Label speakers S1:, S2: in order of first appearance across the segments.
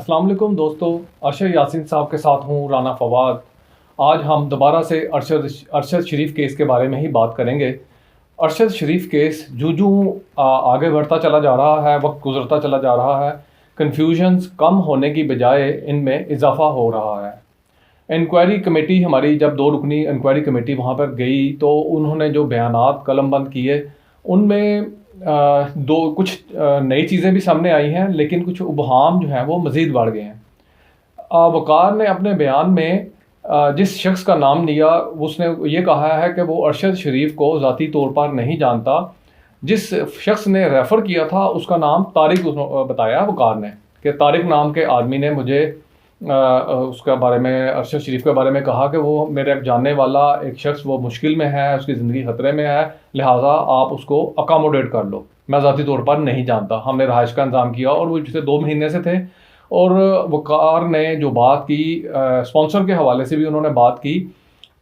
S1: अस्सलाम वालेकुम दोस्तों, अरशद यासीन साहब के साथ हूँ राना फवाद। आज हम दोबारा से अरशद शरीफ केस के बारे में ही बात करेंगे। अरशद शरीफ केस जूं आगे बढ़ता चला जा रहा है, वक्त गुजरता चला जा रहा है, कन्फ्यूजन्स कम होने की बजाय इनमें इजाफा हो रहा है। इंक्वायरी कमेटी हमारी जब 2 रुकनी इंक्वायरी कमेटी वहाँ पर गई तो उन्होंने जो बयानात कलमबंद किए उनमें कुछ नई चीज़ें भी सामने आई हैं, लेकिन कुछ उबहाम जो हैं वो मज़ीद बढ़ गए हैं। वक़ार ने अपने बयान में जिस शख्स का नाम लिया उसने ये कहा है कि वो अरशद शरीफ को ज़ाती तौर पर नहीं जानता। जिस शख्स ने रेफ़र किया था उसका नाम तारिक बताया वक़ार ने, कि तारिक नाम के आदमी ने मुझे उसके बारे में, अरशद शरीफ के बारे में कहा कि वो मेरे जानने वाला एक शख्स वो मुश्किल में है, उसकी ज़िंदगी ख़तरे में है, लिहाजा आप उसको अकामोडेट कर लो। मैं ज़ाती तौर पर नहीं जानता। हमने रहाइश का इंतज़ाम किया और वो पिछले 2 महीने से थे। और वक़ार ने जो बात की, स्पॉन्सर के हवाले से भी उन्होंने बात की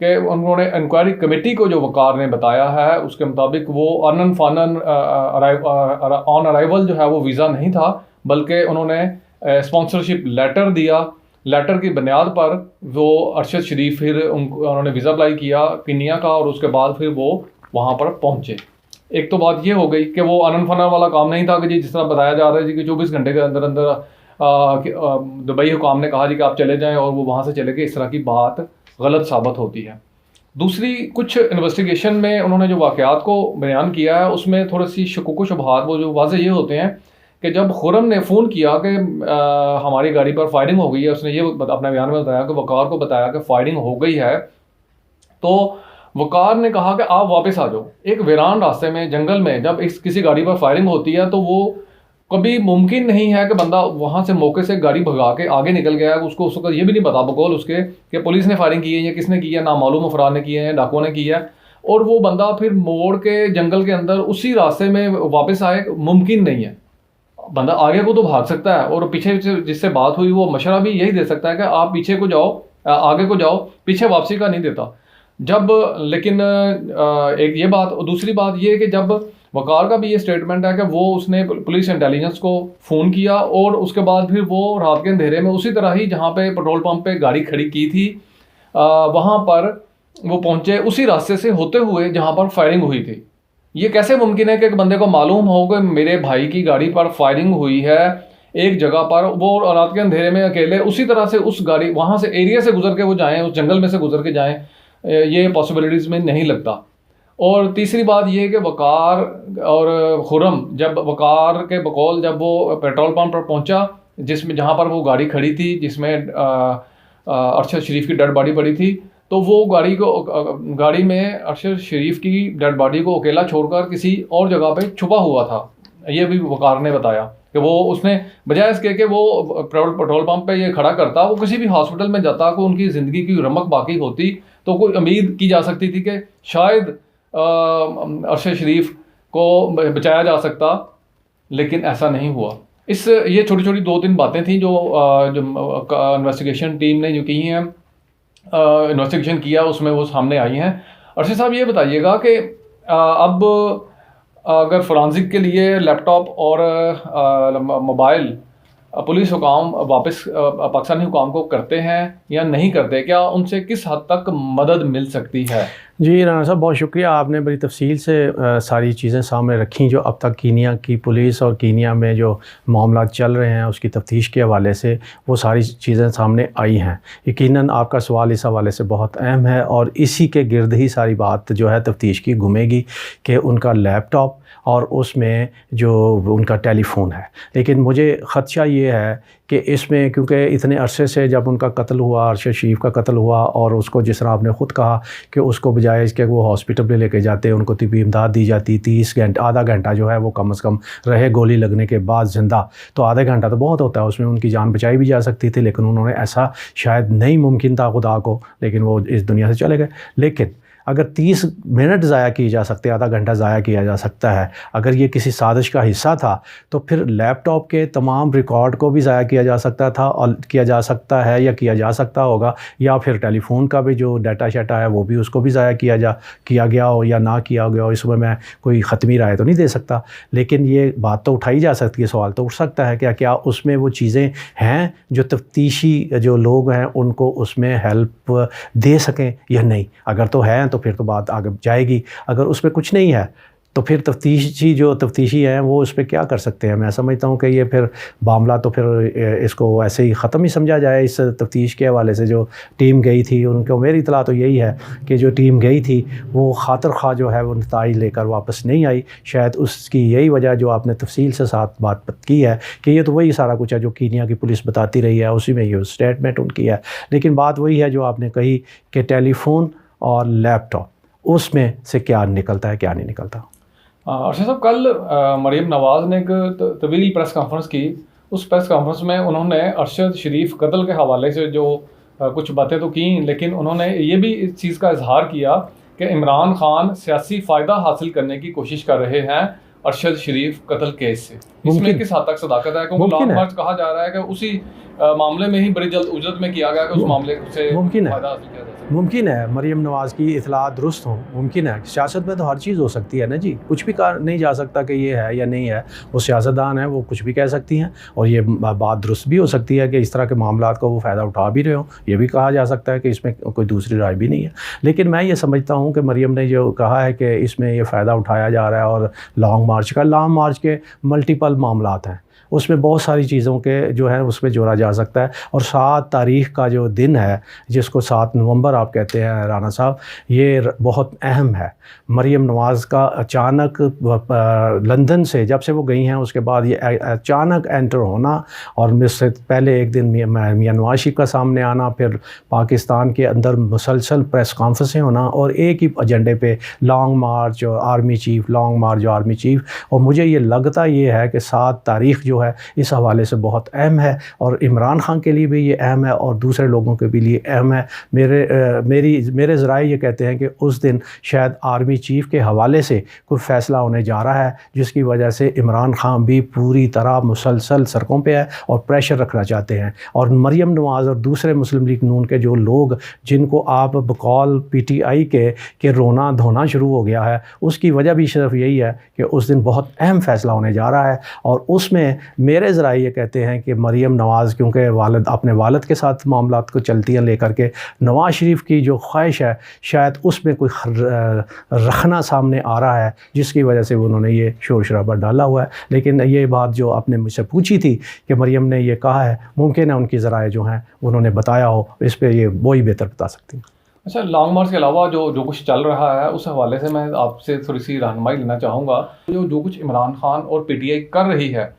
S1: कि उन्होंने इंक्वायरी कमेटी को जो वक़ार ने बताया है उसके मुताबिक वो अनन फ़ानन ऑन अराइवल जो है वो वीज़ा नहीं था, बल्कि उन्होंने स्पॉन्सरशिप लेटर दिया। लेटर की बुनियाद पर वो अरशद शरीफ फिर उन्होंने वीज़ा अप्लाई किया किनिया का, और उसके बाद फिर वो वहाँ पर पहुँचे। एक तो बात ये हो गई कि वो अनन फनन वाला काम नहीं था कि जी जिस तरह बताया जा रहा है जी कि 24 घंटे के अंदर अंदर दुबई हुकाम ने कहा जी कि आप चले जाएं और वो वहाँ से चले गए। इस तरह की बात गलत साबित होती है। दूसरी, कुछ इन्वेस्टिगेशन में उन्होंने जो वाक़यात को बयान किया है उसमें थोड़ी सी शकूक शुबहात वो जो वाज़े ये होते हैं कि जब खुर्रम ने फ़ोन किया कि हमारी गाड़ी पर फायरिंग हो गई है, उसने ये अपने बयान में बताया कि वक़ार को बताया कि फायरिंग हो गई है, तो वक़ार ने कहा कि आप वापस आ जाओ। एक वीरान रास्ते में, जंगल में जब किसी गाड़ी पर फायरिंग होती है तो वो कभी मुमकिन नहीं है कि बंदा वहाँ से मौके से गाड़ी भगा के आगे निकल गया है, उसको उसका ये भी नहीं पता बकौल उसके कि पुलिस ने फायरिंग की है या किसने की है, नामालूम अफराद ने की है, डाकुओं ने की है, और वो बंदा फिर मोड़ के जंगल के अंदर उसी रास्ते में वापस आए, मुमकिन नहीं है। बंदा आगे को तो भाग सकता है और पीछे जिससे बात हुई वो मशवरा भी यही दे सकता है कि आप पीछे को जाओ, आगे को जाओ, पीछे वापसी का नहीं देता। जब लेकिन एक ये बात, दूसरी बात ये है कि जब वक़ार का भी ये स्टेटमेंट है कि वो उसने पुलिस इंटेलिजेंस को फ़ोन किया और उसके बाद फिर वो रात के अंधेरे में उसी तरह ही जहाँ पे पेट्रोल पंप पे गाड़ी खड़ी की थी वहाँ पर वो पहुँचे, उसी रास्ते से होते हुए जहाँ पर फायरिंग हुई थी। ये कैसे मुमकिन है कि एक बंदे को मालूम हो कि मेरे भाई की गाड़ी पर फायरिंग हुई है एक जगह पर, वो रात के अंधेरे में अकेले उसी तरह से उस गाड़ी वहाँ से एरिया से गुजर के वो जाएँ, उस जंगल में से गुजर के जाएँ, ये पॉसिबिलिटीज़ में नहीं लगता। और तीसरी बात ये है कि वक़ार और खुर्रम, जब वक़ार के बकौल जब वो पेट्रोल पंप पर पहुंचा जिसमें जहां पर वो गाड़ी खड़ी थी जिसमें अरशद शरीफ की डेड बॉडी पड़ी थी, तो वो गाड़ी में अरशद शरीफ की डेड बॉडी को अकेला छोड़कर किसी और जगह पे छुपा हुआ था। ये भी वक़ार ने बताया कि वो उसने बजाय इसके कि वो पेट्रोल पंप पे ये खड़ा करता, वो किसी भी हॉस्पिटल में जाता, को उनकी ज़िंदगी की रमक बाकी होती तो कोई उम्मीद की जा सकती थी कि शायद अरशद शरीफ को बचाया जा सकता, लेकिन ऐसा नहीं हुआ। ये छोटी छोटी 2-3 बातें थी जो इन्वेस्टिगेशन टीम ने जो की हैं, इन्वेस्टिगेशन किया उसमें वो सामने आई हैं। अरशद साहब ये बताइएगा कि अब अगर फोरेंसिक के लिए लैपटॉप और मोबाइल पुलिस हुकाम वापस पाकिस्तानी हुकाम को करते हैं या नहीं करते, क्या उनसे किस हद तक मदद मिल सकती है?
S2: जी राना साहब, बहुत शुक्रिया, आपने बड़ी तफसील से सारी चीज़ें सामने रखी जो अब तक कीनिया की पुलिस और कीनिया में जो मामला चल रहे हैं उसकी तफ्तीश के हवाले से वो सारी चीज़ें सामने आई हैं। यकीनन आपका सवाल इस हवाले से बहुत अहम है और इसी के गिर्द ही सारी बात जो है तफ्तीश की घूमेगी कि उनका लैपटॉप और उसमें जो उनका टेलीफ़ोन है। लेकिन मुझे ख़दशा ये है कि इसमें, क्योंकि इतने अरसे से जब उनका कत्ल हुआ, अरशद शरीफ का कत्ल हुआ, और उसको जिस तरह आपने ख़ुद कहा कि उसको बजाय इसके वो हॉस्पिटल में लेके जाते, उनको तिब्बी इमदाद दी जाती, 30 घंटे, आधा घंटा जो है वो कम से कम रहे गोली लगने के बाद ज़िंदा, तो आधा घंटा तो बहुत होता है, उसमें उनकी जान बचाई भी जा सकती थी, लेकिन उन्होंने ऐसा शायद नहीं मुमकिन था खुदा को, लेकिन वो इस दुनिया से चले गए। लेकिन अगर 30 मिनट ज़ाया किए जा सकते हैं, आधा घंटा ज़ाया किया जा सकता है, अगर ये किसी साजिश का हिस्सा था तो फिर लैपटॉप के तमाम रिकॉर्ड को भी ज़ाया किया जा सकता था और किया जा सकता है या किया जा सकता होगा, या फिर टेलीफोन का भी जो डाटा शाटा है वो भी उसको भी ज़ाया किया गया हो या ना किया गया हो। इसमें मैं कोई ख़त्मी राय तो नहीं दे सकता, लेकिन ये बात तो उठाई जा सकती है, सवाल तो उठ सकता है क्या उसमें वो चीज़ें हैं जो तफ्तीशी जो लोग हैं उनको उसमें हेल्प दे सकें या नहीं। अगर तो है तो फिर तो बात आगे जाएगी, अगर उसमें कुछ नहीं है तो फिर तफ्तीशी हैं वो उस पर क्या कर सकते हैं। मैं समझता हूँ कि ये फिर मामला तो फिर इसको ऐसे ही ख़त्म ही समझा जाए। इस तफ्तीश के हवाले से जो टीम गई थी उनको मेरी इतला तो यही है कि जो टीम गई थी वो खातिर ख़्वाह जो है वो नताइज लेकर वापस नहीं आई। शायद उसकी यही वजह जो आपने तफसील से साथ बात की है कि ये तो वही सारा कुछ है जो कीनिया की पुलिस बताती रही है, उसी में ये स्टेटमेंट उनकी है। लेकिन बात वही है जो आपने कही कि टेलीफोन और लैपटॉप उसमें से क्या निकलता है क्या नहीं निकलता।
S1: अर्शद साहब, कल मरीम नवाज़ ने एक तवील प्रेस कॉन्फ्रेंस की। उस प्रेस कॉन्फ्रेंस में उन्होंने अरशद शरीफ कत्ल के हवाले से जो कुछ बातें तो की, लेकिन उन्होंने ये भी इस चीज़ का इजहार किया कि इमरान खान सियासी फ़ायदा हासिल करने की कोशिश कर रहे हैं अरशद शरीफ कत्ल केस से। इसमें किस हद तक सदाकत है, क्योंकि लॉन्ग मार्च कहा जा रहा है कि उसी मामले में ही बड़ी जल्द उजरत में किया गया कि उस मामले से
S2: मुमकिन
S1: फ़ायदा हासिल किया जा सके।
S2: मुमकिन है मरीम नवाज़ की इतला दुरुस्त हो, मुमकिन है। सियासत में तो हर चीज़ हो सकती है ना जी, कुछ भी कहा नहीं जा सकता कि ये है या नहीं है। वो सियासतदान है, वो कुछ भी कह सकती हैं और ये बात दुरुस्त भी हो सकती है कि इस तरह के मामलात को वो फ़ायदा उठा भी रहे हो। ये भी कहा जा सकता है कि इसमें कोई दूसरी राय भी नहीं है। लेकिन मैं ये समझता हूँ कि मरीम ने जो कहा है कि इसमें ये फ़ायदा उठाया जा रहा है और लॉन्ग मार्च के मल्टीपल मामलात हैं, उसमें बहुत सारी चीज़ों के जो है उसमें जोड़ा जा सकता है। और 7 तारीख़ का जो दिन है जिसको 7 नवंबर आप कहते हैं राना साहब, ये बहुत अहम है। मरीम नवाज़ का अचानक लंदन से जब से वो गई हैं उसके बाद ये अचानक एंटर होना और मुझसे पहले एक दिन मियां नवाज शरीफ का सामने आना, फिर पाकिस्तान के अंदर मुसलसल प्रेस कॉन्फ्रेंसें होना और एक ही एजेंडे पे लॉन्ग मार्च और आर्मी चीफ। और मुझे ये लगता ये है कि 7 तारीख़ जो है इस हवाले से बहुत अहम है और इमरान खान के लिए भी ये अहम है और दूसरे लोगों के भी लिए अहम है। मेरे ज़राए ये कहते हैं कि उस दिन शायद आर्मी चीफ़ के हवाले से कोई फ़ैसला होने जा रहा है जिसकी वजह से इमरान खान भी पूरी तरह मुसलसल सड़कों पे है और प्रेशर रखना चाहते हैं। और मरीम नवाज़ और दूसरे मुस्लिम लीग नून के जो लोग जिनको आप बकौल PTI के रोना धोना शुरू हो गया है, उसकी वजह भी सिर्फ यही है कि उस दिन बहुत अहम फ़ैसला होने जा रहा है। और उसमें मेरे ज़राए ये कहते हैं कि मरीम नवाज़ क्योंकि अपने वालिद के साथ मामलात को चलती हैं लेकर के, नवाज़ शरीफ की जो ख्वाहिश है शायद उसमें कोई रखना सामने आ रहा है जिसकी वजह से उन्होंने ये शोर शराबा डाला हुआ है। लेकिन ये बात जो आपने मुझसे पूछी थी कि मरीम ने ये कहा है, मुमकिन है उनकी ज़राए जो हैं उन्होंने बताया हो, इस पर ये वही बेहतर बता सकती हैं।
S1: अच्छा, लॉन्ग मार्च के अलावा जो कुछ चल रहा है उस हवाले से मैं आपसे थोड़ी सी रहनुमाई लेना चाहूँगा। जो कुछ इमरान खान और PTI कर रही है,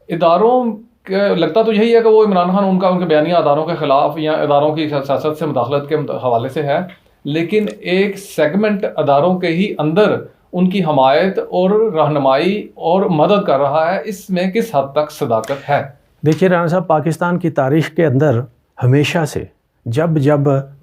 S1: इदारों के लगता तो यही है कि वो इमरान खान उनके बयानिया इदारों के ख़िलाफ़ या इदारों की सियासत से मुदाखलत के हवाले से है, लेकिन एक सेगमेंट इदारों के ही अंदर उनकी हमायत और रहनुमाई और मदद कर रहा है। इसमें किस हद तक सदाकत है?
S2: देखिए राना साहब, पाकिस्तान की तारीख़ के अंदर हमेशा से जब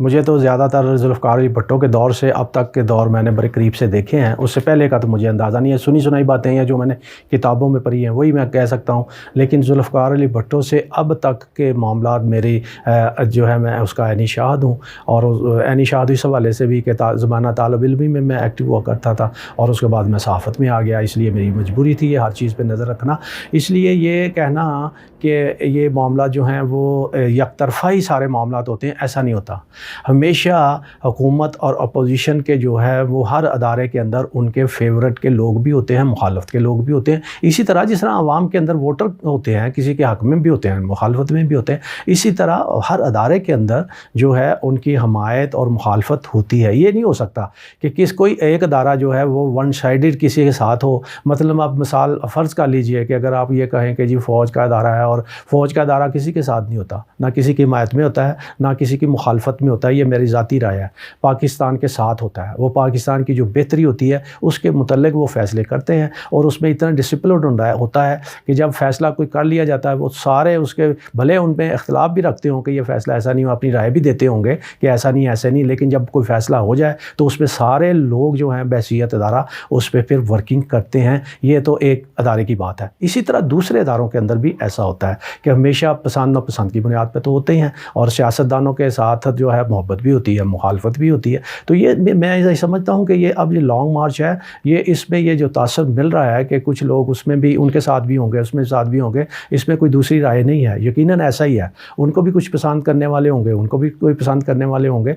S2: मुझे तो ज़्यादातर जुल्फ़िकार अली भुट्टो के दौर से अब तक के दौर मैंने बड़े करीब से देखे हैं, उससे पहले का तो मुझे अंदाज़ा नहीं है। सुनी सुनाई बातें हैं जो मैंने किताबों में पढ़ी हैं वही मैं कह सकता हूँ, लेकिन जुल्फ़िकार अली भुट्टो से अब तक के मामलात मेरी जो है मैं उसका ऐनी शाहिद हूँ। और ऐनी शाहिद इस हवाले से भी कि ज़माना तालिब इल्मी में मैं एक्टिव हुआ करता था और उसके बाद मैं सहाफ़त में आ गया, इसलिए मेरी मजबूरी थी ये हर चीज़ पर नज़र रखना। इसलिए ये कहना कि ये मामला जो हैं वो यकतरफ़ा ही सारे मामलात होते हैं, ऐसा नहीं होता। हमेशा हुकूमत और अपोजिशन के जो है वो हर अदारे के अंदर उनके फेवरेट के लोग भी होते हैं, मुखालफत के लोग भी होते हैं। इसी तरह जिस तरह आवाम के अंदर वोटर होते हैं, किसी के हक़ में भी होते हैं, मुखालफत में भी होते हैं, इसी तरह हर अदारे के अंदर जो है उनकी हमायत और मुखालफत होती है। ये नहीं हो सकता कि कोई एक अदारा जो है वो वन साइडेड किसी के साथ हो। मतलब आप मिसाल फ़र्ज़ कर लीजिए कि अगर आप ये कहें कि जी फ़ौज का अदारा है और फ़ौज का अदारा किसी के साथ नहीं होता, ना किसी की हिमायत में होता है, ना किसी की मुखालफत में होता है, ये मेरी ज़ाती राय है, पाकिस्तान के साथ होता है। वो पाकिस्तान की जो बेहतरी होती है उसके मुतल्लिक़ वो फ़ैसले करते हैं और उसमें इतना डिसिप्लिन होता है कि जब फ़ैसला कोई कर लिया जाता है वो सारे उसके भले उनमें इख्तलाफ भी रखते हों कि ये फ़ैसला ऐसा नहीं हो, अपनी राय भी देते होंगे कि ऐसा नहीं ऐसे नहीं, लेकिन जब कोई फ़ैसला हो जाए तो उसमें सारे लोग जो हैं बहसीयत अदारा उस पर फिर वर्किंग करते हैं। ये तो एक अदारे की बात है। इसी तरह दूसरे अदारों के अंदर भी ऐसा होता है कि हमेशा पसंद नापसंद की बुनियाद पर तो होते ही हैं और सियासतदानों के साथ जो है मोहब्बत भी होती है, मुखालफत भी होती है। तो ये मैं ये समझता हूँ कि ये अब ये लॉन्ग मार्च है, ये इसमें ये जो तासर मिल रहा है कि कुछ लोग उसमें भी उनके साथ भी होंगे, उसमें साथ भी होंगे, इसमें कोई दूसरी राय नहीं है, यकीनन ऐसा ही है। उनको भी कुछ पसंद करने वाले होंगे, उनको भी कोई पसंद करने वाले होंगे।